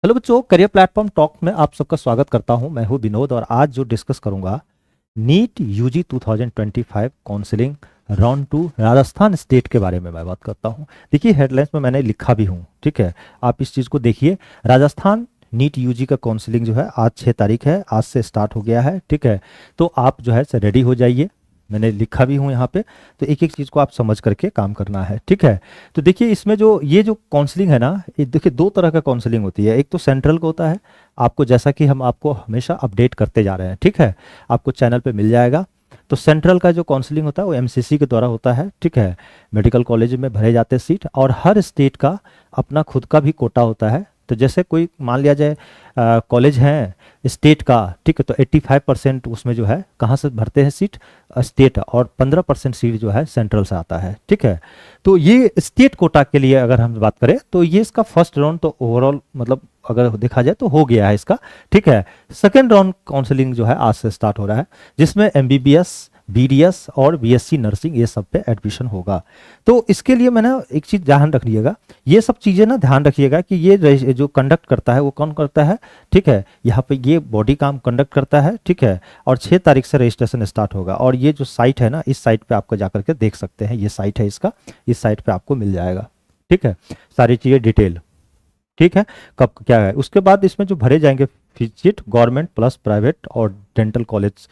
Hello बच्चों, career platform talk में आप सबका स्वागत करता हूं। मैं हूं विनोद और आज जो डिस्कस करूंगा NEET UG 2025 counselling round 2 Rajasthan state के बारे में मैं बात करता हूं। देखिए, हेडलाइंस में मैंने लिखा भी हूं, ठीक है। आप इस चीज़ को देखिए। राजस्थान नीट यूजी का काउंसलिंग जो है आज 6 तारीख है, आज से स्टार्ट हो गया है, ठीक है। तो आप जो है रेडी हो जाइए। मैंने लिखा भी हूँ यहाँ पे। तो एक एक चीज़ को आप समझ करके काम करना है, ठीक है। तो देखिए, इसमें जो ये जो काउंसलिंग है ना, ये देखिए दो तरह का काउंसलिंग होती है। एक तो सेंट्रल का होता है, आपको जैसा कि हम आपको हमेशा अपडेट करते जा रहे हैं, ठीक है। आपको चैनल पे मिल जाएगा। तो सेंट्रल का जो काउंसलिंग होता है वो एमसीसी के द्वारा होता है, ठीक है। मेडिकल कॉलेज में भरे जाते हैं सीट, और हर स्टेट का अपना खुद का भी कोटा होता है। तो जैसे कोई मान लिया जाए कॉलेज है स्टेट का, ठीक है, तो 85% उसमें जो है कहाँ से भरते हैं सीट, स्टेट, और 15% सीट जो है सेंट्रल से आता है, ठीक है। तो ये स्टेट कोटा के लिए अगर हम बात करें तो ये इसका फर्स्ट राउंड तो ओवरऑल मतलब अगर देखा जाए तो हो गया है इसका, ठीक है। सेकेंड राउंड काउंसलिंग जो है आज से स्टार्ट हो रहा है, जिसमें एमबीबीएस, बीडीएस और बीएससी नर्सिंग ये सब पे एडमिशन होगा। तो इसके लिए मैंने एक चीज़ ध्यान रखिएगा, ये सब चीज़ें ना ध्यान रखिएगा कि ये जो कंडक्ट करता है वो कौन करता है, ठीक है। यहाँ पे ये बॉडी काम कंडक्ट करता है, ठीक है। और 6 तारीख से रजिस्ट्रेशन स्टार्ट होगा, और ये जो साइट है ना, इस साइट पे आपको जाकर के देख सकते हैं, ये साइट है इसका, इस साइट पे आपको मिल जाएगा, ठीक है। सारी चीज़ें डिटेल, ठीक है, कब क्या है। उसके बाद इसमें जो भरे जाएंगे फीस, गवर्नमेंट प्लस प्राइवेट और डेंटल कॉलेज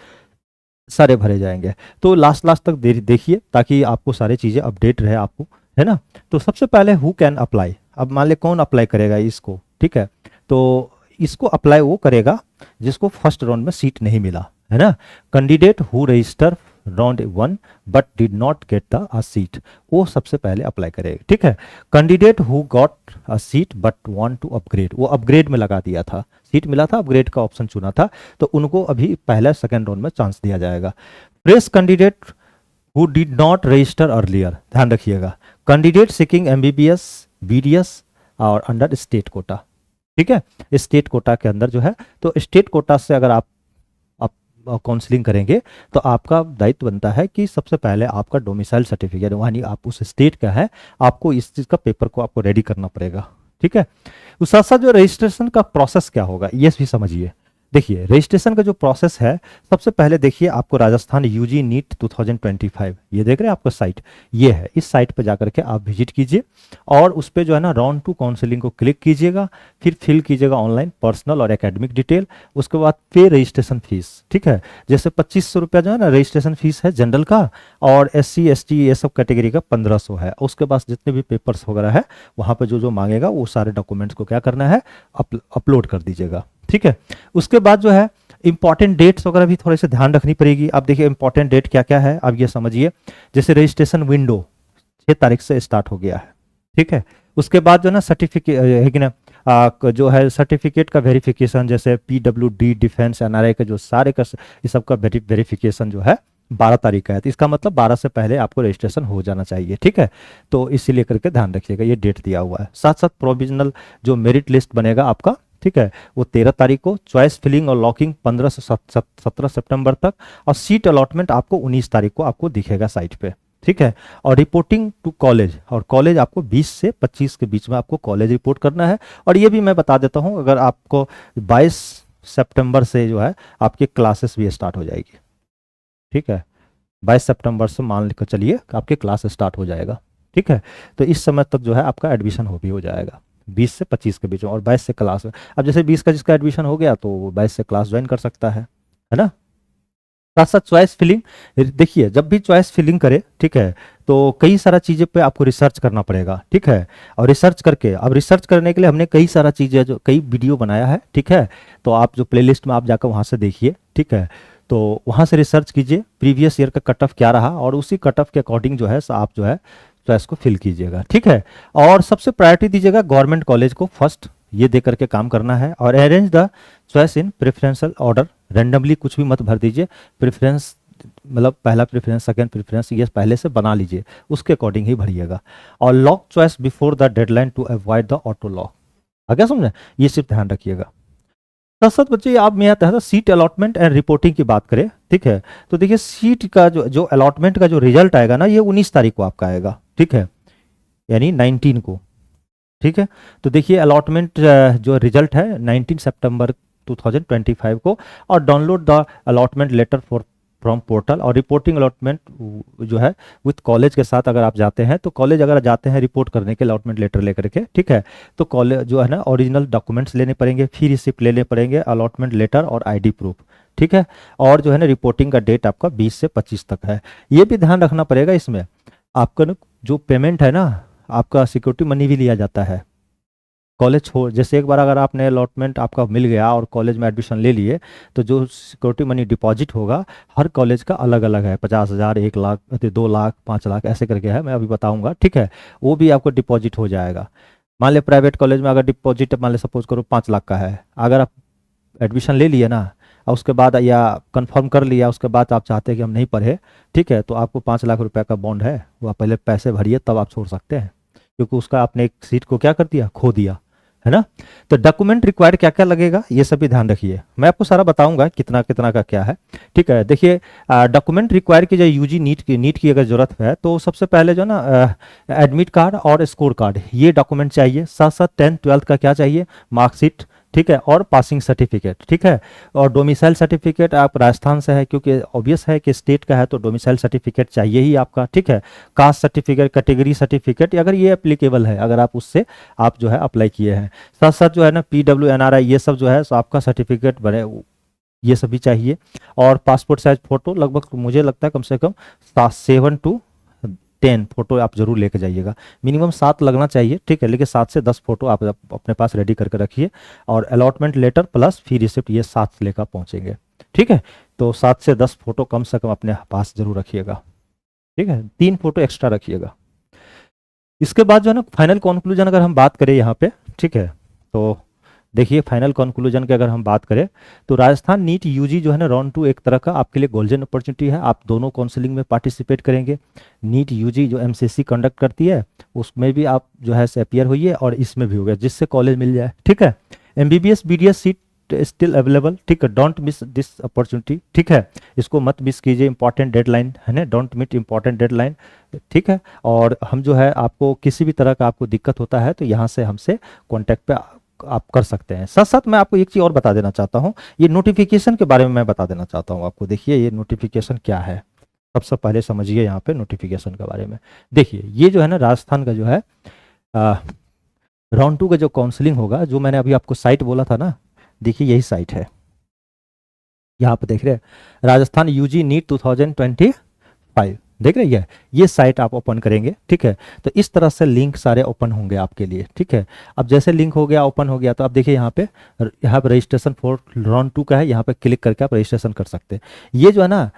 सारे भरे जाएंगे। तो लास्ट लास्ट तक देखिए ताकि आपको सारी चीज़ें अपडेट रहे आपको, है ना। तो सबसे पहले हु कैन अप्लाई, अब मान ले कौन अप्लाई करेगा इसको, ठीक है। तो इसको अप्लाई वो करेगा जिसको फर्स्ट राउंड में सीट नहीं मिला, है ना। Candidate who register round 1 but did not get the a seat, वो सबसे पहले अप्लाई करेगा, ठीक है। Candidate who got a seat but want to upgrade, वो अपग्रेड में लगा दिया था, सीट मिला था, अपग्रेड का ऑप्शन चुना था, तो उनको अभी पहले सेकेंड राउंड में चांस दिया जाएगा। Press candidate who did not register earlier, ध्यान रखिएगा। कैंडिडेट सीकिंग एमबीबीएस, बीडीएस और अंडर स्टेट कोटा, ठीक है। स्टेट कोटा के अंदर जो है, तो स्टेट कोटा से अगर आप काउंसलिंग करेंगे तो आपका दायित्व बनता है कि सबसे पहले आपका डोमिसाइल सर्टिफिकेट, यानी आप उस स्टेट का है, आपको इस चीज़ का पेपर को आपको रेडी करना पड़ेगा, ठीक है। उस साथ साथ जो रजिस्ट्रेशन का प्रोसेस क्या होगा ये भी समझिए। देखिए, रजिस्ट्रेशन का जो प्रोसेस है, सबसे पहले देखिए आपको राजस्थान यूजी नीट 2025, ये देख रहे हैं आपका साइट, ये है। इस साइट पर जाकर के आप विजिट कीजिए और उस पर जो है ना राउंड 2 काउंसलिंग को क्लिक कीजिएगा, फिर फिल कीजिएगा ऑनलाइन पर्सनल और एकेडमिक डिटेल। उसके बाद पे रजिस्ट्रेशन फीस, ठीक है। जैसे 2500 रुपया जो है ना रजिस्ट्रेशन फीस है जनरल का, और SC ST ये सब कैटेगरी का 1500 है। उसके बाद जितने भी पेपर्स वगैरह है वहाँ पे जो जो मांगेगा वो सारे डॉक्यूमेंट्स को क्या करना है, अपलोड कर दीजिएगा, ठीक है। उसके बाद जो है इंपॉर्टेंट डेट्स वगैरह भी थोड़े से ध्यान रखनी पड़ेगी। अब देखिए इंपॉर्टेंट डेट क्या क्या है, अब ये समझिए। जैसे रजिस्ट्रेशन विंडो 6 तारीख से स्टार्ट हो गया है, ठीक है। उसके बाद जो ना सर्टिफिकेट है कि ना, जो है सर्टिफिकेट का वेरिफिकेशन, जैसे PWD डिफेंस NRI का जो सारे का ये सब का वेरिफिकेशन जो है 12 तारीख का है। तो इसका मतलब 12 से पहले आपको रजिस्ट्रेशन हो जाना चाहिए, ठीक है। तो इसीलिए करके ध्यान रखिएगा, ये डेट दिया हुआ है। साथ साथ प्रोविजनल जो मेरिट लिस्ट बनेगा आपका, ठीक है, वो 13 तारीख को। चॉइस फिलिंग और लॉकिंग 15 से 17 सितंबर तक, और सीट अलॉटमेंट आपको 19 तारीख को आपको दिखेगा साइट पे, ठीक है। और रिपोर्टिंग टू कॉलेज, और कॉलेज आपको 20 से 25 के बीच में आपको कॉलेज रिपोर्ट करना है। और ये भी मैं बता देता हूँ, अगर आपको 22 सितंबर से जो है आपकी क्लासेस भी स्टार्ट हो जाएगी, ठीक है। 22 सितंबर से मान लेकर चलिए कि आपके क्लास स्टार्ट हो जाएगा, ठीक है। तो इस समय तक जो है आपका एडमिशन हो जाएगा 20 से 25 के बीच में, और 22 से क्लास में। अब जैसे 20 का जिसका एडमिशन हो गया तो वो 22 से क्लास ज्वाइन कर सकता है ना। साथ साथ चॉइस फिलिंग, देखिए जब भी चॉइस फिलिंग करे, ठीक है, तो कई सारा चीज़ें पे आपको रिसर्च करना पड़ेगा, ठीक है। और रिसर्च करके, अब रिसर्च करने के लिए हमने कई सारा चीज़ें जो कई वीडियो बनाया है, ठीक है। तो आप जो प्लेलिस्ट में आप जाकर वहाँ से देखिए, ठीक है। तो वहाँ से रिसर्च कीजिए प्रीवियस ईयर का कट ऑफ क्या रहा, और उसी कट ऑफ के अकॉर्डिंग जो है आप जो है चॉइस को फिल कीजिएगा, ठीक है। और सबसे प्रायोरिटी दीजिएगा गवर्नमेंट कॉलेज को फर्स्ट, ये दे करके काम करना है। और arrange the choice in preferential order, randomly कुछ भी मत भर दीजिए। प्रेफरेंस मतलब पहला प्रेफरेंस, सेकंड प्रेफरेंस, ये पहले से बना लीजिए, उसके अकॉर्डिंग ही भरिएगा। और lock choice before the deadline to avoid the auto lock, आगे समझे, ये सिर्फ ध्यान रखिएगा। साथ साथ बच्चे आप में आता है सीट अलॉटमेंट एंड रिपोर्टिंग की बात करें, ठीक है। तो देखिए सीट का जो अलॉटमेंट का जो रिजल्ट आएगा ना, ये 19 तारीख को आपका आएगा, ठीक है, यानी 19 को। ठीक है। तो देखिए अलॉटमेंट जो रिजल्ट है 19 सितंबर 2025 को, और download the allotment letter for from portal, और रिपोर्टिंग अलॉटमेंट जो है विथ कॉलेज के साथ अगर आप जाते हैं, तो कॉलेज अगर जाते हैं रिपोर्ट करने के अलॉटमेंट लेटर लेकर के, ठीक है, तो कॉलेज जो है ना ओरिजिनल डॉक्यूमेंट्स लेने पड़ेंगे, फी रिसिप्ट लेने पड़ेंगे, अलॉटमेंट लेटर और आईडी प्रूफ, ठीक है। और जो है ना रिपोर्टिंग का डेट आपका 20 से 25 तक है। ये भी ध्यान रखना पड़ेगा इसमें, आपका ना जो पेमेंट है ना, आपका सिक्योरिटी मनी भी लिया जाता है कॉलेज छोड़। जैसे एक बार अगर आपने अलॉटमेंट आपका मिल गया और कॉलेज में एडमिशन ले लिए, तो जो सिक्योरिटी मनी डिपॉजिट होगा हर कॉलेज का अलग अलग है, 50,000, 1 लाख, 2 लाख, 5 लाख ऐसे करके है, मैं अभी बताऊंगा, ठीक है। वो भी आपको डिपॉजिट हो जाएगा। मान लिया प्राइवेट कॉलेज में अगर डिपॉजिट मान लिया सपोज करो 5 लाख का है, अगर आप एडमिशन ले लिए ना और उसके बाद या कंफर्म कर लिया, उसके बाद आप चाहते हैं कि हम नहीं पढ़े, ठीक है, तो आपको 5 लाख रुपए का बॉन्ड है, वो आप पहले पैसे भरिए तब आप छोड़ सकते हैं, क्योंकि उसका आपने एक सीट को क्या कर दिया, खो दिया, है ना। तो डॉक्यूमेंट रिक्वायर्ड क्या क्या लगेगा ये सभी ध्यान रखिए, मैं आपको सारा बताऊंगा कितना कितना का क्या है, ठीक है। देखिए डॉक्यूमेंट रिक्वायर की जो यूजी नीट की अगर जरूरत है, तो सबसे पहले जो ना एडमिट कार्ड और स्कोर कार्ड ये डॉक्यूमेंट चाहिए, साथ साथ 10th-12th का क्या चाहिए, मार्कशीट, ठीक है, और पासिंग सर्टिफिकेट, ठीक है। और डोमिसाइल सर्टिफिकेट आप राजस्थान से है, क्योंकि ऑब्वियस है कि स्टेट का है तो डोमिसाइल सर्टिफिकेट चाहिए ही आपका, ठीक है। कास्ट सर्टिफिकेट, कैटेगरी सर्टिफिकेट अगर ये एप्लीकेबल है, अगर आप उससे आप जो है अप्लाई किए हैं, साथ साथ जो है ना PWNRI ये सब जो है सो आपका सर्टिफिकेट बने, ये सभी चाहिए। और पासपोर्ट साइज फोटो लगभग मुझे लगता है कम से कम 7 to 10 फोटो आप जरूर लेके जाइएगा, मिनिमम 7 लगना चाहिए, ठीक है, लेकिन 7 से 10 फोटो आप अपने पास रेडी करके रखिए। और allotment letter plus fee receipt ये 7 लेकर पहुंचेंगे, ठीक है। तो 7 से 10 फोटो कम से कम अपने पास जरूर रखिएगा, ठीक है, 3 फोटो एक्स्ट्रा रखिएगा। इसके बाद जो है ना फाइनल कंक्लूजन अगर हम बात करें यहाँ पे, ठीक है, तो देखिए फाइनल कंक्लूजन की अगर हम बात करें, तो राजस्थान नीट यूजी जो है ना राउंड 2 एक तरह का आपके लिए गोल्डन अपॉर्चुनिटी है, आप दोनों काउंसलिंग में पार्टिसिपेट करेंगे। नीट यूजी जो एमसीसी कंडक्ट करती है उसमें भी आप जो है से अपियर होइए, और इसमें भी होगा, जिससे कॉलेज मिल जाए, ठीक है। MBBS BDS seat still available, ठीक है, डोंट मिस दिस अपॉर्चुनिटी, ठीक है, इसको मत मिस कीजिए, इंपॉर्टेंट डेडलाइन है ना, डोंट मिट इंपॉर्टेंट डेडलाइन, ठीक है। और हम जो है आपको किसी भी तरह का आपको दिक्कत होता है तो यहाँ से हमसे कॉन्टैक्ट पे आप कर सकते हैं। साथ साथ मैं आपको एक चीज़ और बता देना चाहता हूँ, ये नोटिफिकेशन के बारे में मैं बता देना चाहता हूँ आपको। देखिए ये नोटिफिकेशन क्या है, सबसे पहले समझिए यहाँ पे नोटिफिकेशन के बारे में। देखिए ये जो है ना राजस्थान का जो है राउंड 2 का जो काउंसलिंग होगा, जो मैंने अभी आपको साइट बोला था ना, देखिए यही साइट है, यहाँ पे देख रहे हैं, राजस्थान यूजी नीट 2025, देख रहे हैं, ये साइट आप ओपन करेंगे, ठीक है। तो इस तरह से लिंक सारे ओपन होंगे आपके लिए, ठीक है। अब जैसे लिंक हो गया, ओपन हो गया, तो आप देखिए यहाँ पे रजिस्ट्रेशन फॉर राउंड 2 का है, यहाँ पे क्लिक करके आप रजिस्ट्रेशन कर सकते हैं। ये जो है ना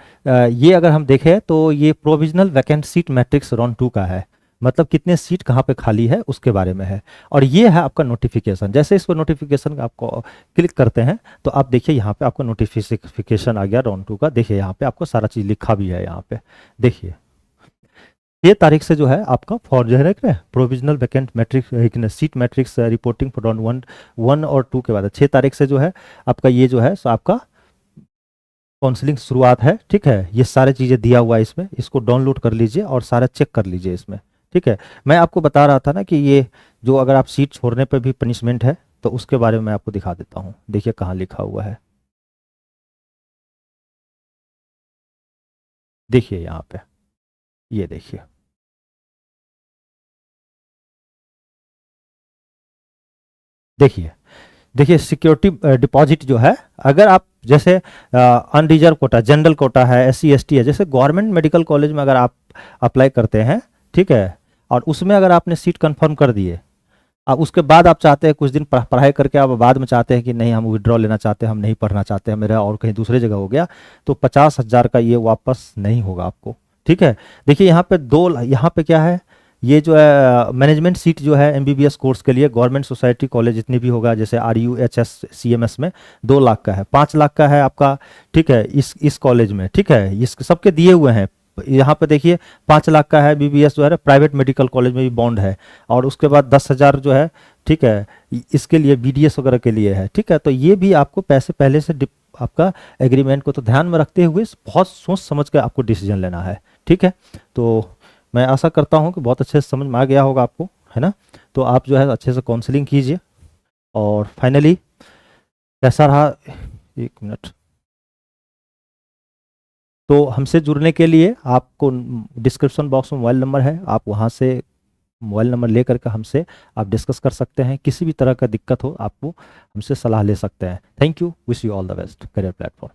ये अगर हम देखें तो ये provisional vacant seat matrix round 2 का है, मतलब कितने सीट कहाँ पे खाली है उसके बारे में है। और ये है आपका नोटिफिकेशन, जैसे इसको नोटिफिकेशन आपको क्लिक करते हैं तो आप देखिए यहाँ पे आपको नोटिफिकेशन आ गया राउंड 2 का, देखिए यहाँ पे आपको सारा चीज़ लिखा भी है, यहाँ पे देखिए 6 तारीख से जो है आपका फॉर जो है provisional vacant matrix seat matrix reporting for round 1 और 2 के बाद 6 तारीख से जो है आपका ये जो है सो आपका काउंसलिंग शुरुआत है, ठीक है। ये सारी चीज़ें दिया हुआ है इसमें, इसको डाउनलोड कर लीजिए और सारा चेक कर लीजिए इसमें, ठीक है। मैं आपको बता रहा था ना कि ये जो अगर आप सीट छोड़ने पे भी पनिशमेंट है, तो उसके बारे में मैं आपको दिखा देता हूँ, देखिए कहाँ लिखा हुआ है, देखिए यहाँ पे, ये देखिए, देखिए देखिए सिक्योरिटी डिपॉजिट जो है, अगर आप जैसे अनरिजर्व कोटा, जनरल कोटा है, SC ST है, जैसे गवर्नमेंट मेडिकल कॉलेज में अगर आप अप्लाई करते हैं, ठीक है, और उसमें अगर आपने सीट कंफर्म कर दिए, अब उसके बाद आप चाहते हैं कुछ दिन पढ़ाई करके आप बाद में चाहते हैं कि नहीं हम विड्रॉ लेना चाहते हैं, हम नहीं पढ़ना चाहते हैं, मेरा और कहीं दूसरे जगह हो गया, तो 50,000 का ये वापस नहीं होगा आपको, ठीक है। देखिए यहाँ पे यहाँ पे क्या है, ये जो है मैनेजमेंट सीट जो है MBBS कोर्स के लिए गवर्नमेंट सोसाइटी कॉलेज जितनी भी होगा, जैसे RUHS CMS में 2 लाख का है, 5 लाख का है आपका, ठीक है, इस कॉलेज में, ठीक है, इस सबके दिए हुए हैं। यहाँ पे देखिए 5 लाख का है BBS जो है प्राइवेट मेडिकल कॉलेज में भी बॉन्ड है, और उसके बाद 10,000 जो है, ठीक है, इसके लिए BDS वगैरह के लिए है, ठीक है। तो ये भी आपको पैसे पहले से आपका एग्रीमेंट को तो ध्यान में रखते हुए बहुत सोच समझ कर आपको डिसीजन लेना है, ठीक है। तो मैं आशा करता हूँ कि बहुत अच्छे से समझ में आ गया होगा आपको, है ना। तो आप जो है अच्छे से काउंसलिंग कीजिए। और फाइनली कैसा रहा, एक मिनट। तो हमसे जुड़ने के लिए आपको डिस्क्रिप्शन बॉक्स में मोबाइल नंबर है, आप वहाँ से मोबाइल नंबर ले करके हमसे आप डिस्कस कर सकते हैं। किसी भी तरह का दिक्कत हो आपको हमसे सलाह ले सकते हैं। Thank you, wish you all the best career platform.